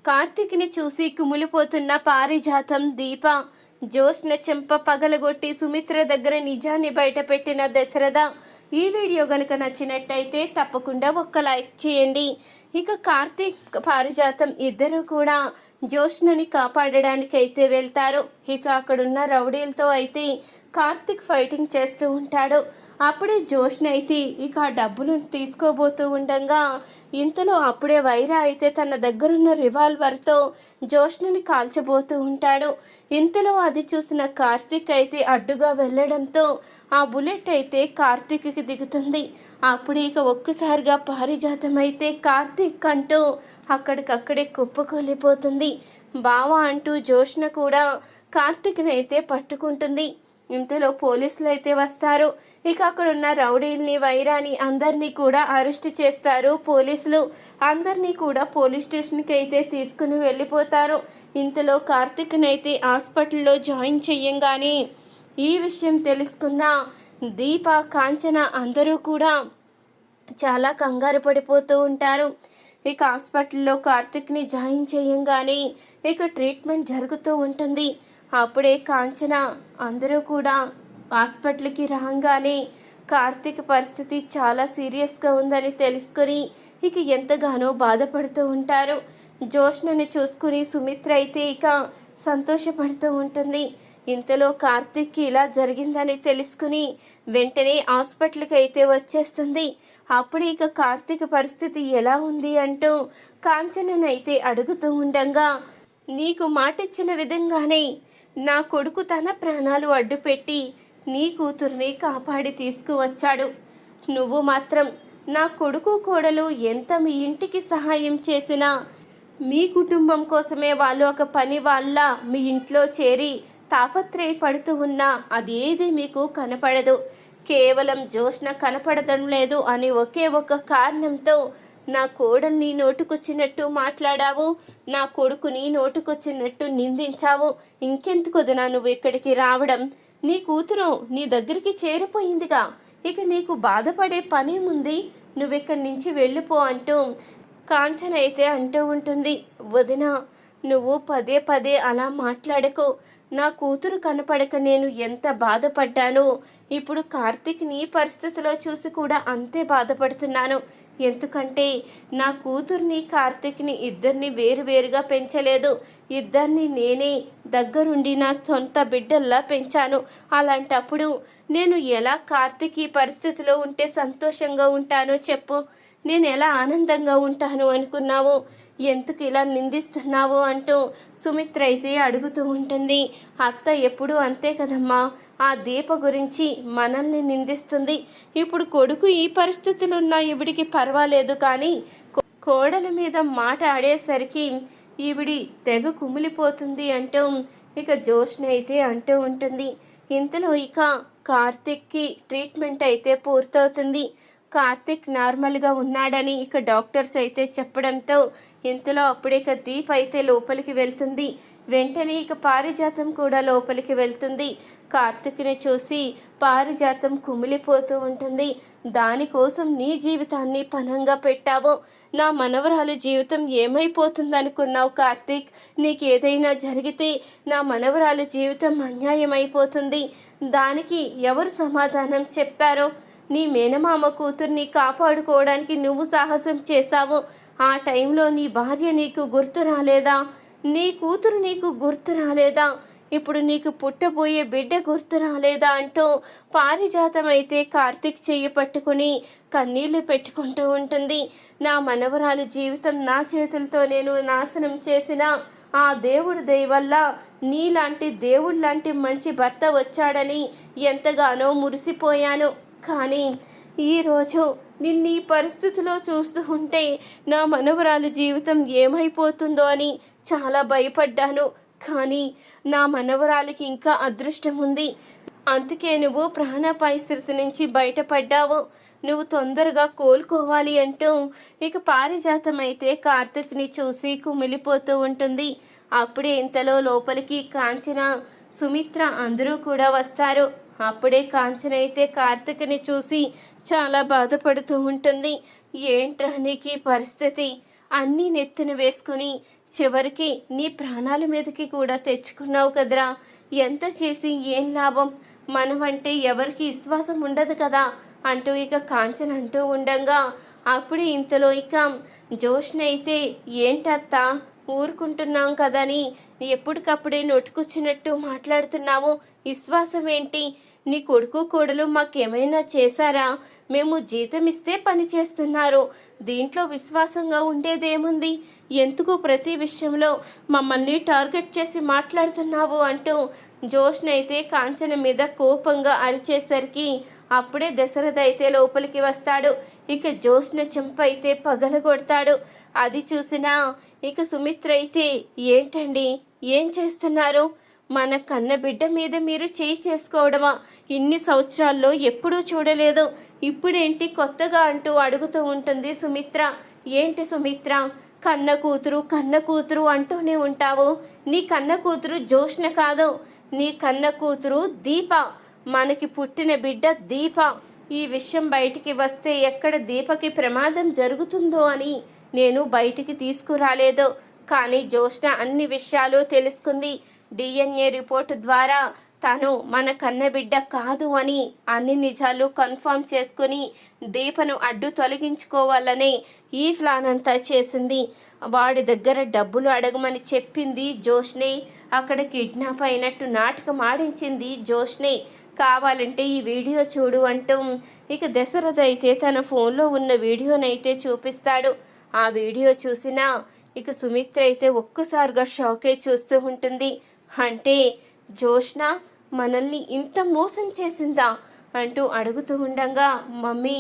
కార్తీక్ని చూసి కుమిలిపోతున్న పారిజాతం, దీప, జ్యోత్స్న చెంప పగలగొట్టి సుమిత్ర దగ్గర నిజాన్ని బయటపెట్టిన దశరథ. ఈ వీడియో గనుక నచ్చినట్టయితే తప్పకుండా ఒక్క లైక్ చేయండి. ఇక కార్తీక్, పారిజాతం ఇద్దరు కూడా జ్యోత్స్నని కాపాడడానికైతే వెళ్తారు. ఇక అక్కడున్న రౌడీలతో అయితే కార్తీక్ ఫైటింగ్ చేస్తూ ఉంటాడు. అప్పుడే జ్యోత్స్న అయితే ఇక ఆ డబ్బులు తీసుకోబోతూ ఉండగా ఇంతలో అప్పుడే వైరా అయితే తన దగ్గరున్న రివాల్వర్తో జ్యోత్స్నని కాల్చబోతూ ఉంటాడు. ఇంతలో అది చూసిన కార్తీక్ అయితే అడ్డుగా వెళ్ళడంతో ఆ బుల్లెట్ అయితే కార్తీక్కి దిగుతుంది. అప్పుడు ఇక ఒక్కసారిగా పారిజాతం అయితే కార్తీక్ అంటూ అక్కడికక్కడే కుప్పకూలిపోతుంది. బావా అంటూ జ్యోత్స్న కూడా కార్తీక్ని అయితే పట్టుకుంటుంది. ఇంతలో పోలీసులు అయితే వస్తారు. ఇక అక్కడున్న రౌడీల్ని, వైరాని అందరినీ కూడా అరెస్ట్ చేస్తారు పోలీసులు. అందరినీ కూడా పోలీస్ స్టేషన్కి అయితే తీసుకుని వెళ్ళిపోతారు. ఇంతలో కార్తీక్ని అయితే హాస్పిటల్లో జాయిన్ చెయ్యంగానే ఈ విషయం తెలుసుకున్న దీప, కాంచన అందరూ కూడా చాలా కంగారు పడిపోతూ ఉంటారు. ఇక హాస్పిటల్లో కార్తీక్ని జాయిన్ చేయంగానే ఇక ట్రీట్మెంట్ జరుగుతూ ఉంటుంది. అప్పుడే కాంచన అందరూ కూడా హాస్పిటల్కి రాగానే కార్తీక్ పరిస్థితి చాలా సీరియస్గా ఉందని తెలుసుకొని ఇక ఎంతగానో బాధపడుతూ ఉంటారు. జ్యోత్స్నని చూసుకుని సుమిత్ర అయితే ఇక సంతోషపడుతూ ఉంటుంది. ఇంతలో కార్తీక్కి ఇలా జరిగిందని తెలుసుకుని వెంటనే హాస్పిటల్కి అయితే వచ్చేస్తుంది. అప్పుడు ఇక కార్తీక్ పరిస్థితి ఎలా ఉంది అంటూ కాంచననైతే అడుగుతూ ఉండగా, నీకు మాటిచ్చిన విధంగానే నా కొడుకు తన ప్రాణాలు అడ్డుపెట్టి నీ కూతుర్ని కాపాడి తీసుకువచ్చాడు. నువ్వు మాత్రం నా కొడుకు, కోడలు ఎంత మీ ఇంటికి సహాయం చేసినా మీ కుటుంబం కోసమే వాళ్ళు ఒక పని వాళ్ళ మీ ఇంట్లో చేరి తాపత్రయపడుతూ ఉన్నా అదేది మీకు కనపడదు. కేవలం జ్యోత్స్న కనపడడం లేదు అని ఒకే ఒక కారణంతో నా కోడల్ని నోటుకొచ్చినట్టు మాట్లాడావు, నా కొడుకుని నోటుకొచ్చినట్టు నిందించావు. ఇంకెందుకు వదినా నువ్వు ఇక్కడికి రావడం? నీ కూతురు నీ దగ్గరికి చేరిపోయిందిగా, ఇక నీకు బాధపడే పనేముంది? నువ్విక్కడి నుంచి వెళ్ళిపో అంటూ కాంచన అయితే అంటూ ఉంటుంది. వదినా, నువ్వు పదే పదే అలా మాట్లాడకు. నా కూతురు కనపడక నేను ఎంత బాధపడ్డానో ఇప్పుడు కార్తీక్ నీ పరిస్థితిలో చూసి కూడా అంతే బాధపడుతున్నాను. ఎందుకంటే నా కూతుర్ని, కార్తీక్ని ఇద్దరిని వేరువేరుగా పెంచలేదు. ఇద్దరిని నేనే దగ్గరుండి నా సొంత బిడ్డల్లా పెంచాను. అలాంటప్పుడు నేను ఎలా కార్తీక్ ఈ పరిస్థితిలో ఉంటే సంతోషంగా ఉంటానో చెప్పు? నేను ఎలా ఆనందంగా ఉంటాను అనుకున్నావు? ఎందుకు ఇలా నిందిస్తున్నావు అంటూ సుమిత్ర అయితే అడుగుతూ ఉంటుంది. అత్త ఎప్పుడూ అంతే కదమ్మా, ఆ దీప గురించి మనల్ని నిందిస్తుంది. ఇప్పుడు కొడుకు ఈ పరిస్థితులు ఉన్న ఈవిడికి పర్వాలేదు, కానీ కోడల మీద మాట ఆడేసరికి ఈవిడి తెగ కుమిలిపోతుంది అంటూ ఇక జ్యోత్స్న అయితే అంటూ ఉంటుంది. ఇంతలో ఇక కార్తీక్కి ట్రీట్మెంట్ అయితే పూర్తవుతుంది. కార్తీక్ నార్మల్గా ఉన్నాడని ఇక డాక్టర్స్ అయితే చెప్పడంతో ఇంతలో అప్పుడే ఇక దీప్ అయితే లోపలికి వెళ్తుంది. వెంటనే ఇక పారిజాతం కూడా లోపలికి వెళ్తుంది. కార్తీక్ని చూసి పారిజాతం కుమిలిపోతూ ఉంటుంది. దానికోసం నీ జీవితాన్ని పణంగా పెట్టావు. నా మనవరాలు జీవితం ఏమైపోతుందనుకున్నావు కార్తీక్? నీకేదైనా జరిగితే నా మనవరాలు జీవితం అన్యాయం అయిపోతుంది. దానికి ఎవరు సమాధానం చెప్తారో? నీ మేనమామ కూతుర్ని కాపాడుకోవడానికి నువ్వు సాహసం చేశావు. ఆ టైంలో నీ భార్య నీకు గుర్తు రాలేదా? నీ కూతురు నీకు గుర్తు రాలేదా? ఇప్పుడు నీకు పుట్టబోయే బిడ్డ గుర్తు రాలేదా అంటూ పారిజాతం అయితే కార్తీక్ చెయ్యి పట్టుకుని కన్నీళ్లు పెట్టుకుంటూ ఉంటుంది. నా మనవరాలు జీవితం నా చేతులతో నేను నాశనం చేసిన ఆ దేవుడి దయ వల్ల నీలాంటి దేవుళ్ళలాంటి మంచి భర్త వచ్చాడని ఎంతగానో మురిసిపోయాను. కానీ ఈరోజు నిన్ను ఈ పరిస్థితిలో చూస్తూ ఉంటే నా మనవరాలి జీవితం ఏమైపోతుందో అని చాలా భయపడ్డాను. కానీ నా మనవరాలికి ఇంకా అదృష్టం ఉంది. అందుకే నువ్వు ప్రాణాపాయ స్థితి నుంచి బయటపడ్డావు. నువ్వు తొందరగా కోలుకోవాలి అంటూ ఇక పారిజాతం అయితే కార్తీక్ని చూసి కుమిలిపోతూ ఉంటుంది. అప్పుడే ఇంతలో లోపలికి కాంచన, సుమిత్ర అందరూ కూడా వస్తారు. అప్పుడే కాంచన అయితే కార్తీక్ని చూసి చాలా బాధపడుతూ ఉంటుంది. ఏంట్రా నీకు ఈ పరిస్థితి? అన్నీ నెత్తిన వేసుకుని చివరికి నీ ప్రాణాల మీదకి కూడా తెచ్చుకున్నావు కదరా. ఎంత చేసి ఏం లాభం, మనమంటే ఎవరికి విశ్వాసం ఉండదు కదా అంటూ ఇక కాంచన అంటూ ఉండంగా అప్పుడే ఇంతలో ఇక జోష్న అయితే ఏంటత్తా ఊరుకుంటున్నాం కదని ఎప్పటికప్పుడే నోటుకొచ్చినట్టు మాట్లాడుతున్నావు, విశ్వాసం ఏంటి, నీ కొడుకు కోడలు మాకేమైనా చేశారా, మేము జీతం ఇస్తే పని చేస్తున్నారు, దీంట్లో విశ్వాసంగా ఉండేదేముంది, ఎందుకు ప్రతి విషయంలో మమ్మల్ని టార్గెట్ చేసి మాట్లాడుతున్నావు అంటూ జోష్న అయితే కాంచన మీద కోపంగా అరిచేసరికి అప్పుడే దశరథ అయితే లోపలికి వస్తాడు. ఇక జోష్న చెంప అయితే పగలగొడతాడు. అది చూసినా ఇక సుమిత్ర అయితే ఏంటండి ఏం చేస్తున్నారు, మన కన్న బిడ్డ మీద మీరు చేయి చేసుకోవడమా, ఇన్ని సంవత్సరాల్లో ఎప్పుడూ చూడలేదు, ఇప్పుడేంటి కొత్తగా అంటూ అడుగుతూ ఉంటుంది సుమిత్ర. ఏంటి సుమిత్ర, కన్న కూతురు అంటూనే ఉంటావు, నీ కన్న కూతురు జోష్న కాదు, నీ కన్న కూతురు దీప, మనకి పుట్టిన బిడ్డ దీప. ఈ విషయం బయటికి వస్తే ఎక్కడ దీపకి ప్రమాదం జరుగుతుందో అని నేను బయటికి తీసుకురాలేదు, కానీ జోష్న అన్ని విషయాలు తెలుసుకుంది. డిఎన్ఏ రిపోర్టు ద్వారా తను మన కన్నబిడ్డ కాదు అని అన్ని నిజాలు కన్ఫర్మ్ చేసుకుని దీపను అడ్డు తొలగించుకోవాలని ఈ ప్లాన్ అంతా చేసింది. వాడి దగ్గర డబ్బులు అడగమని చెప్పింది జోష్నే, అక్కడ కిడ్నాప్ అయినట్టు నాటకం ఆడించింది జోష్నే. కావాలంటే ఈ వీడియో చూడు అంటూ ఇక దశరథ అయితే తన ఫోన్లో ఉన్న వీడియోనైతే చూపిస్తాడు. ఆ వీడియో చూసినా ఇక సుమిత్ర అయితే ఒక్కసారిగా షాకే చూస్తూ ఉంటుంది. అంటే జోష్న మనల్ని ఇంత మోసం చేసిందా అంటూ అడుగుతూ ఉండగా మమ్మీ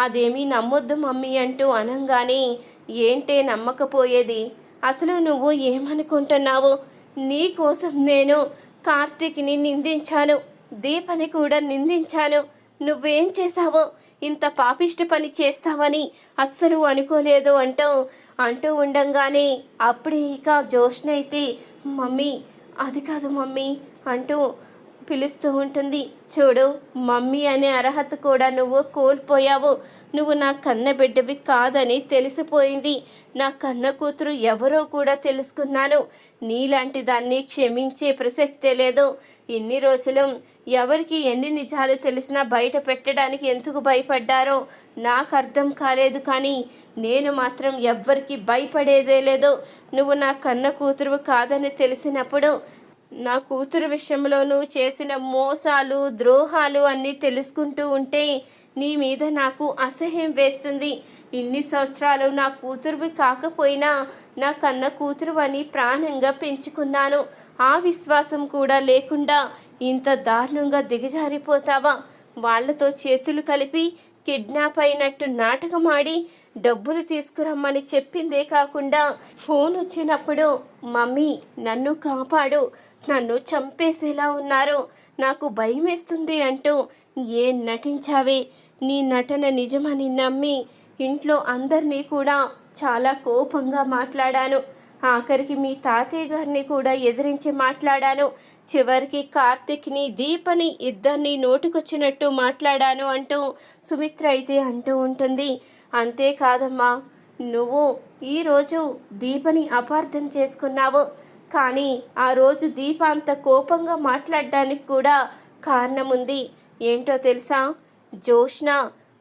అదేమీ నమ్మొద్దు మమ్మీ అంటూ అనంగానే ఏంటే నమ్మకపోయేది, అసలు నువ్వు ఏమనుకుంటున్నావు, నీ కోసం నేను కార్తీక్ని నిందించాను, దీపని కూడా నిందించాను, నువ్వేం చేశావో ఇంత పాపిష్టి పని చేస్తావని అస్సలు అనుకోలేదు అంటూ ఉండంగానే అప్పుడే ఇక జోష్న అయితే మమ్మీ అది కాదు మమ్మీ అంటూ పిలుస్తూ ఉంటుంది. చూడు, మమ్మీ అనే అర్హత కూడా నువ్వు కోల్పోయావు, నువ్వు నా కన్న బిడ్డవి కాదని తెలిసిపోయింది, నా కన్న కూతురు ఎవరో కూడా తెలుసుకున్నాను, నీలాంటి దాన్ని క్షమించే ప్రసక్తే లేదు. ఇన్ని రోజులు ఎవరికి ఎన్ని నిజాలు తెలిసినా బయట పెట్టడానికి ఎందుకు భయపడ్డారో నాకు అర్థం కాలేదు, కానీ నేను మాత్రం ఎవ్వరికి భయపడేదే లేదు. నువ్వు నా కన్న కూతురు కాదని తెలిసినప్పుడు నా కూతురు విషయంలో నువ్వు చేసిన మోసాలు ద్రోహాలు అన్నీ తెలుసుకుంటూ ఉంటే నీ మీద నాకు అసహ్యం వేస్తుంది. ఇన్ని సంవత్సరాలు నా కూతురువి కాకపోయినా నా కన్న కూతురు అని ప్రాణంగా పెంచుకున్నాను, ఆ విశ్వాసం కూడా లేకుండా ఇంత దారుణంగా దిగజారిపోతావా, వాళ్లతో చేతులు కలిపి కిడ్నాప్ అయినట్టు నాటకమాడి డబ్బులు తీసుకురమ్మని చెప్పిందే కాకుండా ఫోన్ వచ్చినప్పుడు మమ్మీ నన్ను కాపాడు, నన్ను చంపేసేలా ఉన్నారు, నాకు భయం వేస్తుంది అంటూ ఏం నటించావే, నీ నటన నిజమని నమ్మి ఇంట్లో అందరినీ కూడా చాలా కోపంగా మాట్లాడాను, ఆఖరికి మీ తాతయ్య గారిని కూడా ఎదిరించి మాట్లాడాను, చివరికి కార్తిక్ని దీపని ఇద్దరిని నోటుకొచ్చినట్టు మాట్లాడాను అంటూ సుమిత్ర అయితే అంటూ ఉంటుంది. అంతేకాదమ్మా, నువ్వు ఈరోజు దీపని అపార్థం చేసుకున్నావు, కానీ ఆ రోజు దీప అంత కోపంగా మాట్లాడడానికి కూడా కారణం ఉంది. ఏంటో తెలుసా, జోష్న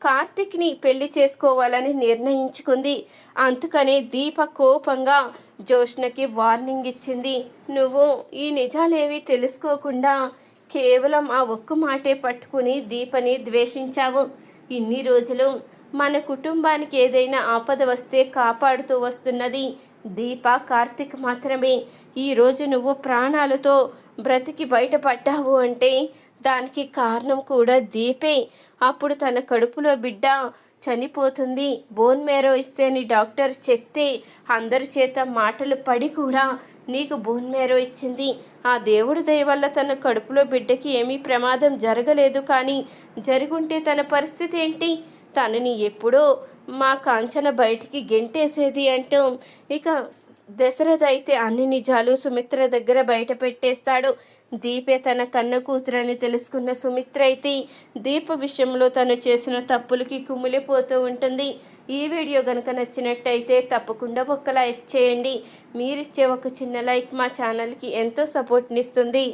కార్తిక్ని పెళ్లి చేసుకోవాలని నిర్ణయించుకుంది, అందుకనే దీప కోపంగా జోష్నకి వార్నింగ్ ఇచ్చింది. నువ్వు ఈ నిజాలేవి తెలుసుకోకుండా కేవలం ఆ ఒక్క మాటే పట్టుకుని దీపని ద్వేషించావు. ఇన్ని రోజులు మన కుటుంబానికి ఏదైనా ఆపద వస్తే కాపాడుతూ వస్తున్నది దీప కార్తిక్ మాత్రమే. ఈరోజు నువ్వు ప్రాణాలతో బ్రతికి బయటపడ్డావు అంటే దానికి కారణం కూడా దీపే. అప్పుడు తన కడుపులో బిడ్డ చనిపోతుంది, బోన్ మేరో ఇస్తే అని డాక్టర్ చెప్తే అందరి చేత మాటలు పడి కూడా నీకు బోన్ మేరో ఇచ్చింది. ఆ దేవుడి దయ వల్ల తన కడుపులో బిడ్డకి ఏమీ ప్రమాదం జరగలేదు, కానీ జరుగుంటే తన పరిస్థితి ఏంటి, తనని ఎప్పుడో మా కాంచన బయటికి గెంటేసేది అంటూ ఇక దశరథ అయితే అన్ని నిజాలు సుమిత్ర దగ్గర బయట పెట్టేస్తాడు. దీపే తన కన్న కూతురని తెలుసుకున్న సుమిత్ర అయితే దీప విషయంలో తను చేసిన తప్పులకి కుమిలిపోతూ ఉంటుంది. ఈ వీడియో కనుక నచ్చినట్టయితే తప్పకుండా ఒక లైక్ చేయండి. మీరిచ్చే ఒక చిన్న లైక్ మా ఛానల్కి ఎంతో సపోర్ట్నిస్తుంది.